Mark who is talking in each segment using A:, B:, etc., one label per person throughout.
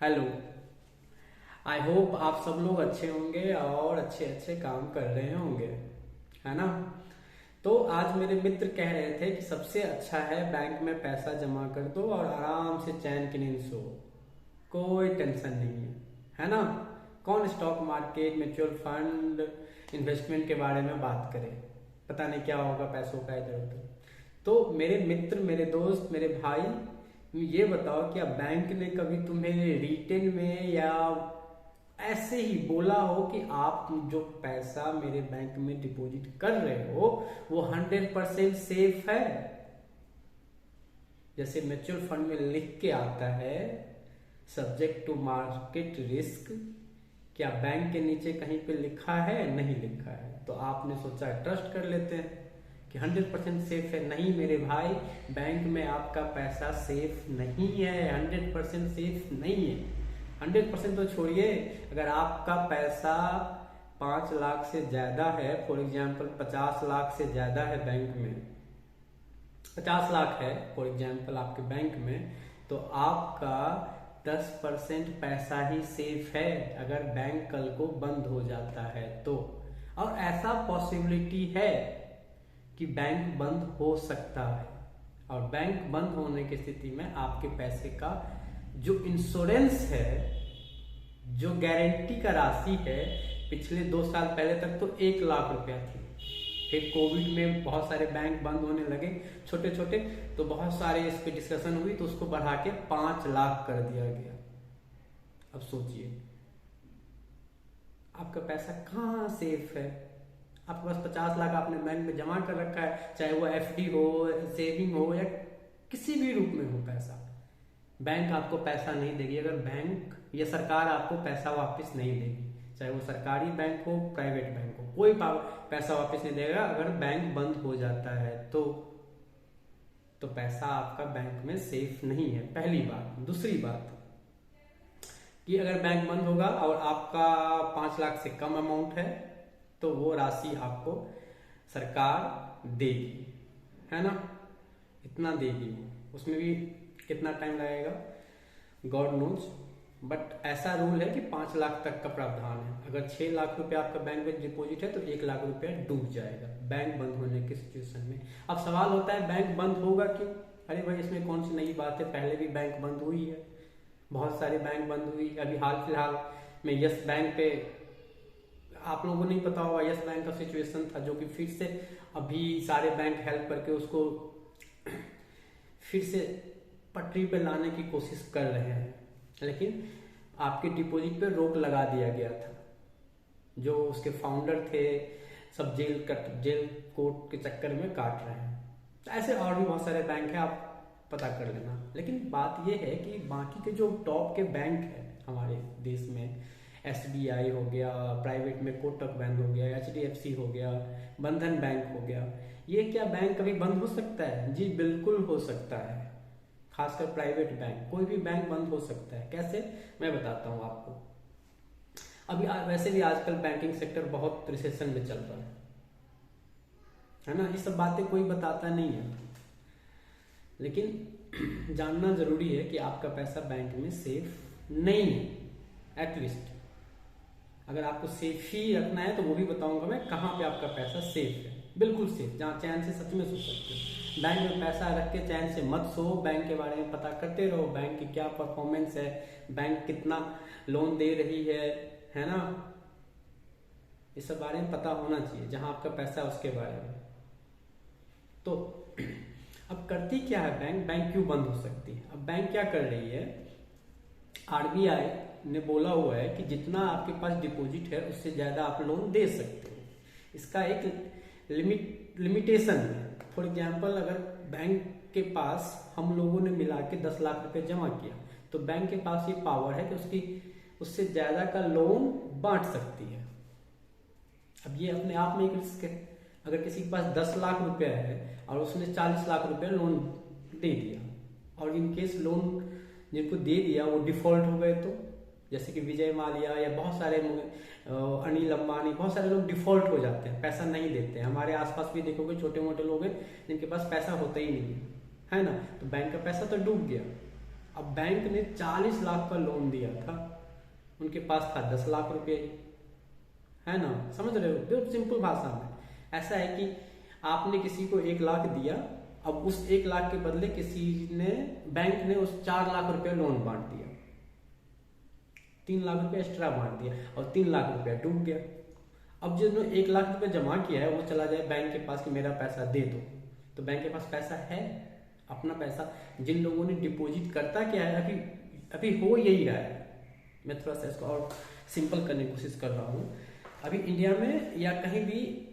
A: Hello. I hope आप सब लोग अच्छे होंगे और अच्छे अच्छे काम कर रहे होंगे, है ना। तो आज मेरे मित्र कह रहे थे कि सबसे अच्छा है बैंक में पैसा जमा कर दो और आराम से चैन की नींद सो, कोई टेंशन नहीं है ना। कौन stock market, mutual fund, investment के बारे में बात करे, पता नहीं क्या होगा पैसों का इधर उधर। तो मेरे मित्र, मेरे दोस्त, मेरे भाई, ये बताओ क्या बैंक ने कभी तुम्हें रिटेन में या ऐसे ही बोला हो कि आप जो पैसा मेरे बैंक में डिपॉजिट कर रहे हो वो 100% सेफ है? जैसे म्यूचुअल फंड में लिख के आता है सब्जेक्ट टू मार्केट रिस्क, क्या बैंक के नीचे कहीं पे लिखा है? नहीं लिखा है। तो आपने सोचा ट्रस्ट कर लेते हैं कि 100% सेफ है। नहीं मेरे भाई, बैंक में आपका पैसा सेफ नहीं है, 100% सेफ नहीं है। 100% तो छोड़िए, अगर आपका पैसा 5 लाख से ज्यादा है, फॉर एग्जाम्पल 50 लाख से ज्यादा है बैंक में, 50 लाख है फॉर एग्जाम्पल आपके बैंक में, तो आपका 10% पैसा ही सेफ है अगर बैंक कल को बंद हो जाता है तो। और ऐसा पॉसिबिलिटी है कि बैंक बंद हो सकता है, और बैंक बंद होने की स्थिति में आपके पैसे का जो इंश्योरेंस है, जो गारंटी का राशि है, पिछले 2 साल पहले तक तो 1 लाख रुपया थी। फिर कोविड में बहुत सारे बैंक बंद होने लगे छोटे छोटे, तो बहुत सारे इस पे डिस्कशन हुई तो उसको बढ़ा के 5 लाख कर दिया गया। अब सोचिए आपका पैसा कहाँ सेफ है। आपके पास 50 लाख आपने बैंक में जमा कर रखा है, चाहे वो एफडी हो, सेविंग हो, या किसी भी रूप में हो पैसा, बैंक आपको पैसा नहीं देगी अगर बैंक या सरकार आपको पैसा वापस नहीं देगी। चाहे वो सरकारी बैंक हो, प्राइवेट बैंक हो, कोई पैसा वापस नहीं देगा अगर बैंक बंद हो जाता है तो पैसा आपका बैंक में सेफ नहीं है, पहली बात। दूसरी बात कि अगर बैंक बंद होगा और आपका 5 लाख से कम अमाउंट है तो वो राशि आपको सरकार देगी, है ना। इतना देगी वो, उसमें भी कितना टाइम लगेगा गॉड नोज, बट ऐसा रूल है कि 5 लाख तक का प्रावधान है। अगर 6 लाख रुपया आपका बैंक में डिपॉजिट है तो 1 लाख रुपया डूब जाएगा बैंक बंद होने की सिचुएशन में। अब सवाल होता है बैंक बंद होगा क्यों? अरे भाई इसमें कौन सी नई बात है, पहले भी बैंक बंद हुई है, बहुत सारे बैंक बंद हुई। अभी हाल फिलहाल में यस बैंक पे, आप लोगों को नहीं पता होगा, यस बैंक का सिचुएशन था जो कि फिर से अभी सारे बैंक हेल्प करके उसको फिर से पटरी पे लाने की कोशिश कर रहे हैं, लेकिन आपके डिपॉजिट पे रोक लगा दिया गया था। जो उसके फाउंडर थे सब जेल कोर्ट के चक्कर में काट रहे हैं। तो ऐसे और भी बहुत सारे बैंक हैं, आप पता कर लेना। लेकिन बात यह है कि बाकी के जो टॉप के बैंक हैं हमारे देश में, एसबीआई हो गया, प्राइवेट में कोटक बैंक हो गया, एचडीएफसी हो गया, बंधन बैंक हो गया, ये क्या बैंक कभी बंद हो सकता है? जी बिल्कुल हो सकता है। खासकर प्राइवेट बैंक, कोई भी बैंक बंद हो सकता है। कैसे, मैं बताता हूँ आपको। अभी वैसे भी आजकल बैंकिंग सेक्टर बहुत रिसेशन में चल रहा है ना। ये सब बातें कोई बताता नहीं है, लेकिन जानना जरूरी है कि आपका पैसा बैंक में सेफ नहीं है। एटलीस्ट अगर आपको सेफ ही रखना है तो वो भी बताऊंगा मैं कहाँ पे आपका पैसा सेफ है। बिल्कुल सेफ, जहाँ चैन से सच में सो सकते हो। बैंक में पैसा रख के चैन से मत सो, बैंक के बारे में पता करते रहो, बैंक की क्या परफॉर्मेंस है, बैंक कितना लोन दे रही है ना। इस सब बारे में पता होना चाहिए, जहाँ आपका पैसा उसके बारे में। तो अब करती क्या है बैंक? बैंक क्यों बंद हो सकती है? अब बैंक क्या कर रही है, आरबीआई ने बोला हुआ है कि जितना आपके पास डिपॉजिट है उससे ज्यादा आप लोन दे सकते हो। इसका एक लिमिटेशन है। फॉर एग्जाम्पल अगर बैंक के पास हम लोगों ने मिला के 10 लाख रुपए जमा किया तो बैंक के पास ये पावर है कि उससे ज्यादा का लोन बांट सकती है। अब ये अपने आप में एक रिस्क है। अगर किसी के पास 10 लाख रुपया है और उसने 40 लाख रुपया लोन दे दिया, और इन केस लोन जिनको दे दिया वो डिफॉल्ट हो गए, तो जैसे कि विजय माल्या या बहुत सारे अनिल अंबानी, बहुत सारे लोग डिफॉल्ट हो जाते हैं, पैसा नहीं देते हैं। हमारे आसपास भी देखोगे छोटे मोटे लोग हैं जिनके पास पैसा होता ही नहीं है ना। तो बैंक का पैसा तो डूब गया। अब बैंक ने 40 लाख का लोन दिया था, उनके पास था 10 लाख रुपए ही, है ना, समझ रहे हो? बहुत सिंपल भाषा में ऐसा है कि आपने किसी को 1 लाख दिया, अब उस 1 लाख के बदले किसी ने, बैंक ने उस 4 लाख रुपया लोन बांट दिया, 3 लाख रुपया एक्स्ट्रा बांट दिया और 3 लाख रुपया डूब गया। अब जिन्होंने 1 लाख रुपया जमा किया है वो चला जाए बैंक के पास कि मेरा पैसा दे दो, तो बैंक के पास पैसा है अपना पैसा। जिन लोगों ने डिपॉजिट, करता क्या है, अभी अभी हो यही रहा है। मैं थोड़ा सा इसको और सिंपल करने की कोशिश कर रहा हूँ। अभी इंडिया में या कहीं भी,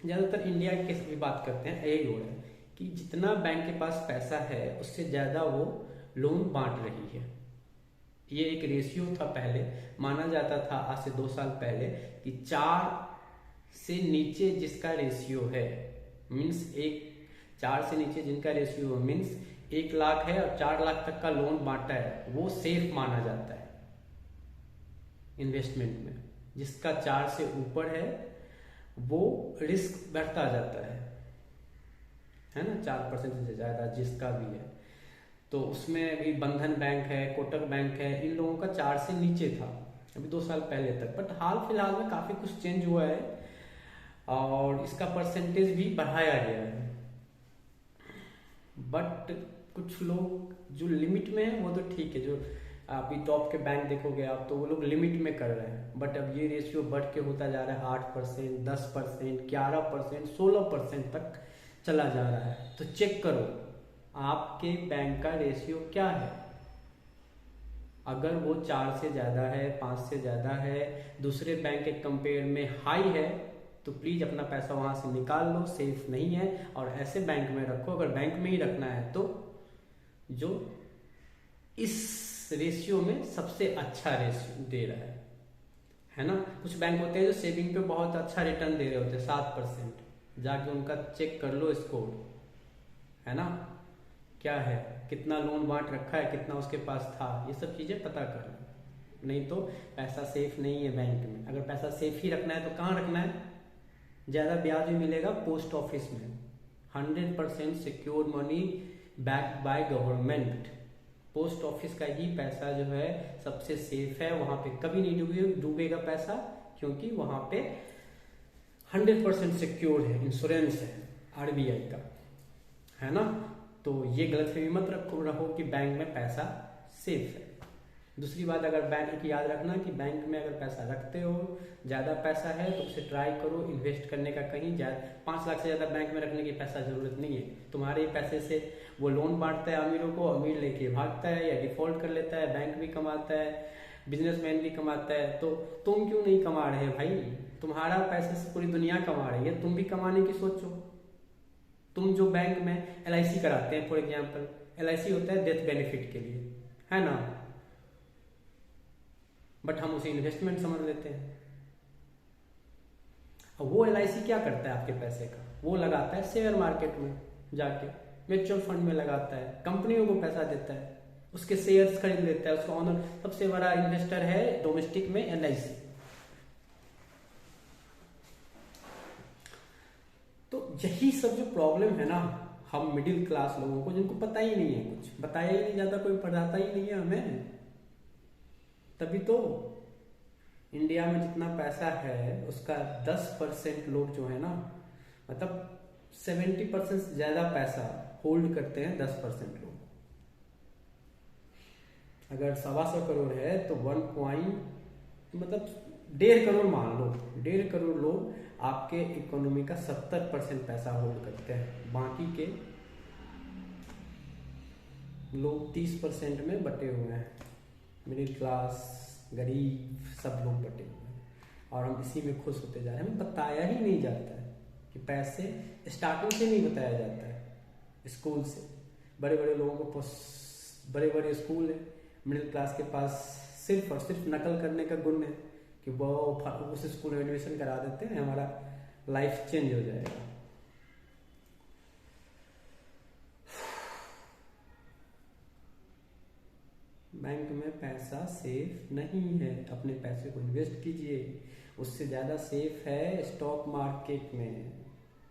A: ज़्यादातर इंडिया की भी बात करते हैं, यही हो रहा है कि जितना बैंक के पास पैसा है उससे ज़्यादा वो लोन बांट रही है। ये एक रेशियो था, पहले माना जाता था आज से 2 साल पहले कि 4 से नीचे जिसका रेशियो है, मीन्स 4 से नीचे जिनका रेशियो है, मीन्स 1 लाख है और 4 लाख तक का लोन बांटा है, वो सेफ माना जाता है इन्वेस्टमेंट में। जिसका 4 से ऊपर है वो रिस्क बढ़ता जाता है ना, 4% से ज्यादा जिसका भी है। तो उसमें भी बंधन बैंक है, कोटक बैंक है, इन लोगों का 4 से नीचे था अभी 2 साल पहले तक, बट हाल फिलहाल में काफी कुछ चेंज हुआ है और इसका परसेंटेज भी बढ़ाया गया है। बट कुछ लोग जो लिमिट में है वो तो ठीक है, जो अभी टॉप के बैंक देखोगे आप तो वो लोग लिमिट में कर रहे हैं, बट अब ये रेशियो बढ़ के होता जा रहा है 8%, 10%, 11%, 16% तक चला जा रहा है। तो चेक करो आपके बैंक का रेशियो क्या है। अगर वो 4 से ज़्यादा है, 5 से ज़्यादा है, दूसरे बैंक के कंपेयर में हाई है, तो प्लीज़ अपना पैसा वहाँ से निकाल लो, सेफ नहीं है और ऐसे बैंक में रखो। अगर बैंक में ही रखना है तो जो इस रेशियो में सबसे अच्छा रेशियो दे रहा है ना। कुछ बैंक होते हैं जो सेविंग पे बहुत अच्छा रिटर्न दे रहे होते हैं, 7%, जाके उनका चेक कर लो स्कोर, है ना, क्या है, कितना लोन बांट रखा है, कितना उसके पास था, ये सब चीजें पता कर लो। नहीं तो पैसा सेफ नहीं है बैंक में। अगर पैसा सेफ ही रखना है तो कहाँ रखना है? ज्यादा ब्याज भी मिलेगा पोस्ट ऑफिस में, 100% secure money backed by government. Post office का ही पैसा जो है सबसे सेफ है, वहां पे कभी नहीं डूबेगा पैसा, क्योंकि वहां पे 100% सिक्योर है, इंश्योरेंस है आरबीआई का, है ना। तो ये गलतफहमी मत रखो कि बैंक में पैसा सेफ है। दूसरी बात, अगर बैंक की याद रखना कि बैंक में अगर पैसा रखते हो, ज़्यादा पैसा है तो उसे ट्राई करो इन्वेस्ट करने का कहीं। 5 लाख से ज़्यादा बैंक में रखने की पैसा ज़रूरत नहीं है। तुम्हारे पैसे से वो लोन बांटता है अमीरों को, अमीर लेके भागता है या डिफॉल्ट कर लेता है, बैंक भी कमाता है, बिजनेसमैन भी कमाता है, तो तुम क्यों नहीं कमा रहे भाई? तुम्हारा पैसे से पूरी दुनिया कमा रही है, तुम भी कमाने की सोचो। तुम जो बैंक में LIC कराते हैं, फॉर एग्जाम्पल LIC होता है डेथ बेनिफिट के लिए, है ना, बट हम उसे इन्वेस्टमेंट समझ लेते हैं। अब वो LIC क्या करता है आपके पैसे का? वो लगाता है शेयर मार्केट में जाके, म्यूचुअल फंड में लगाता है, कंपनियों को पैसा देता है, उसके शेयर्स खरीद लेता है। उसका ऑनर सबसे बड़ा इन्वेस्टर है डोमेस्टिक में LIC। तो यही सब जो प्रॉब्लम है ना, हम मिडिल क्लास लोगों को, जिनको पता ही नहीं है, कुछ बताया ही नहीं जाता, कोई पढ़ाता ही नहीं है हमें, तभी तो इंडिया में जितना पैसा है उसका 10% लोग जो है ना, मतलब 70% से ज्यादा पैसा होल्ड करते हैं 10% लोग। अगर 125 करोड़ है तो 1.5 करोड़ मान लो, 1.5 करोड़ लोग आपके इकोनॉमी का 70% पैसा होल्ड करते हैं। बाकी के लोग 30% में बटे हुए हैं, मिडिल क्लास, गरीब, सब लोग बटे हुए हैं और हम इसी में खुश होते जा रहे हैं। हमें बताया ही नहीं जाता है कि पैसे स्टार्टिंग से नहीं बताया जाता है, स्कूल से। बड़े बड़े लोगों को बड़े बड़े स्कूल है, मिडिल क्लास के पास सिर्फ और सिर्फ नकल करने का गुण है कि वो उस स्कूल में एडमिशन करा देते हैं, हमारा लाइफ चेंज हो जाएगा। बैंक में पैसा सेफ नहीं है, अपने पैसे को इन्वेस्ट कीजिए। उससे ज़्यादा सेफ है स्टॉक मार्केट में।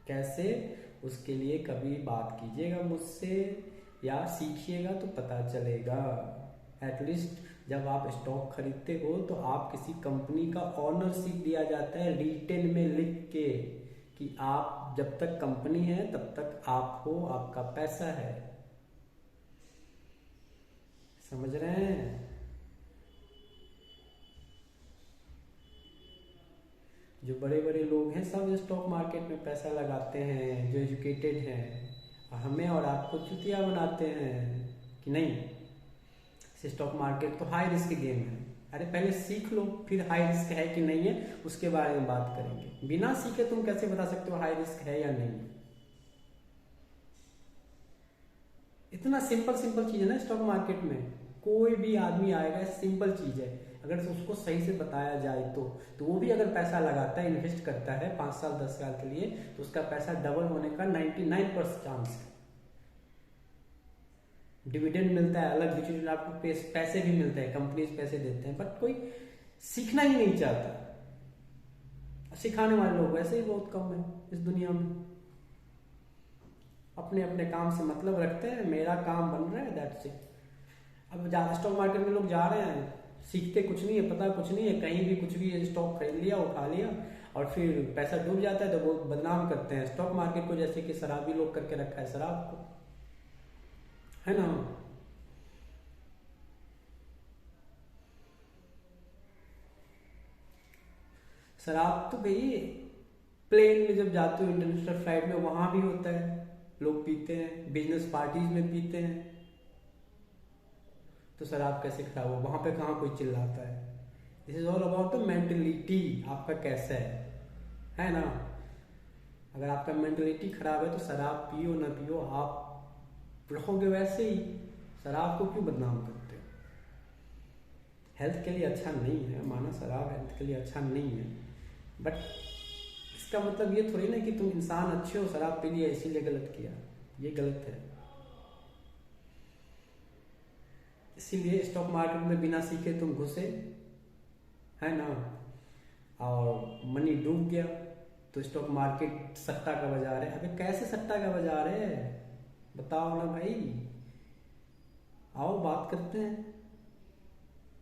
A: कैसे? उसके लिए कभी बात कीजिएगा मुझसे या सीखिएगा तो पता चलेगा। एटलीस्ट जब आप स्टॉक खरीदते हो तो आप किसी कंपनी का ऑनरशिप दिया जाता है रिटेन में लिख के कि आप जब तक कंपनी है तब तक आप हो, आपका पैसा है। समझ रहे हैं? जो बड़े बड़े लोग हैं सब स्टॉक मार्केट में पैसा लगाते हैं, जो एजुकेटेड हैं। हमें और आपको चुतिया बनाते हैं कि नहीं स्टॉक मार्केट तो हाई रिस्क गेम है। अरे पहले सीख लो, फिर हाई रिस्क है कि नहीं है उसके बारे में बात करेंगे। बिना सीखे तुम कैसे बता सकते हो हाई रिस्क है या नहीं? इतना सिंपल सिंपल चीज है ना स्टॉक मार्केट में, कोई भी आदमी आएगा, सिंपल चीज है। अगर उसको सही से बताया जाए तो वो भी अगर पैसा लगाता है, इन्वेस्ट करता है 5 साल 10 साल के लिए, तो उसका पैसा डबल होने का 99% चांस है। डिविडेंड मिलता है, अलग म्यूचुअल आपको पैसे भी मिलते हैं, कंपनीज पैसे देते हैं, बट कोई सीखना ही नहीं चाहता। सिखाने वाले लोग वैसे ही बहुत कम है इस दुनिया में। अपने अपने काम से मतलब रखते हैं, मेरा काम बन रहा है, दैट्स इट। अब स्टॉक मार्केट में लोग जा रहे हैं, सीखते कुछ नहीं है, पता कुछ नहीं है, कहीं भी कुछ भी स्टॉक खरीद लिया, उठा लिया और फिर पैसा डूब जाता है तो वो बदनाम करते हैं स्टॉक मार्केट को, जैसे कि शराबी लोग करके रखा है शराब को, है ना। शराब तो भाई प्लेन में जब जाते हो इंटरनेशनल फ्लाइट में वहां भी होता है, लोग पीते हैं, बिजनेस पार्टीज में पीते हैं, तो शराब कैसे खराब हो? वहां पे कहाँ कोई चिल्लाता है? This is all about the mentality, आपका कैसा है ना। अगर आपका मेंटेलिटी खराब है तो शराब पियो ना पियो, आप रहोगे वैसे ही। शराब को क्यों बदनाम करते हो? हेल्थ के लिए अच्छा नहीं है, माना शराब हेल्थ के लिए अच्छा नहीं है, बट इसका मतलब ये थोड़ी ना कि तुम इंसान अच्छे हो, शराब पी लिया इसीलिए गलत किया, ये गलत है। इसीलिए स्टॉक मार्केट में बिना सीखे तुम घुसे, है ना, और मनी डूब गया तो स्टॉक मार्केट सट्टा का बाजार है। अबे कैसे सट्टा का बाजार है बताओ ना भाई, आओ बात करते हैं।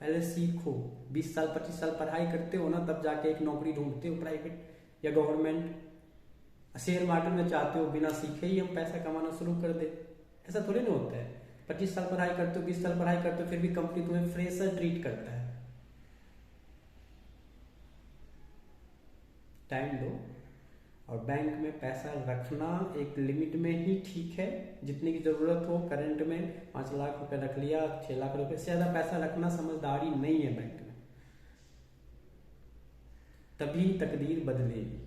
A: पहले सीखो, 20 साल 25 साल पढ़ाई करते हो ना, तब जाके एक नौकरी ढूंढते हो प्राइवेट या गवर्नमेंट। शेयर मार्केट में चाहते हो बिना सीखे ही हम पैसा कमाना शुरू कर दे, ऐसा थोड़ी ना होता है। 25 साल पढ़ाई करते हो, 20 साल पढ़ाई करते हो, फिर भी कंपनी तुम्हें फ्रेशर ट्रीट करता है। टाइम दो, और बैंक में पैसा रखना एक लिमिट में ही ठीक है, जितने की जरूरत हो। करंट में 5 लाख रुपए रख लिया, 6 लाख रुपए से ज्यादा पैसा रखना समझदारी नहीं है बैंक में, तभी तकदीर बदलेगी।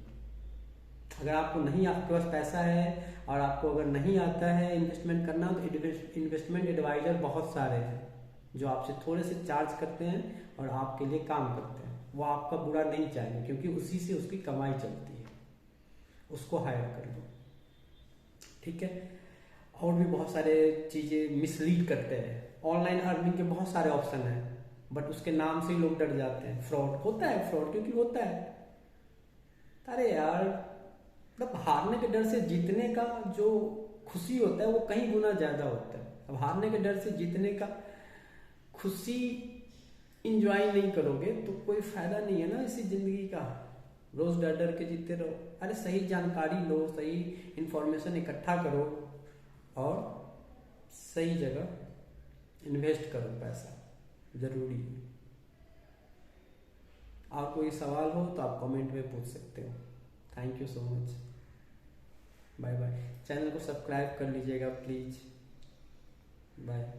A: अगर आपको नहीं, आपके पास पैसा है और आपको अगर नहीं आता है इन्वेस्टमेंट करना, तो इन्वेस्टमेंट एडवाइजर बहुत सारे हैं जो आपसे थोड़े से चार्ज करते हैं और आपके लिए काम करते हैं। वो आपका बुरा नहीं चाहेंगे क्योंकि उसी से उसकी कमाई चलती है, उसको हायर कर लो, ठीक है। और भी बहुत सारे चीजें मिसलीड करते हैं। ऑनलाइन अर्निंग के बहुत सारे ऑप्शन हैं, बट उसके नाम से ही लोग डर जाते हैं। फ्रॉड होता है, फ्रॉड क्योंकि होता है। अरे यार, मतलब हारने के डर से जीतने का जो खुशी होता है वो कहीं गुना ज्यादा होता है। अब हारने के डर से जीतने का खुशी इंजॉय नहीं करोगे तो कोई फायदा नहीं है ना इसी जिंदगी का। रोज डर डर के जीते रहो। अरे सही जानकारी लो, सही इंफॉर्मेशन इकट्ठा करो और सही जगह इन्वेस्ट करो, पैसा जरूरी है। और कोई सवाल हो तो आप कमेंट में पूछ सकते हो। Thank you so much, bye bye. Channel को सब्सक्राइब कर लीजिएगा प्लीज, बाय।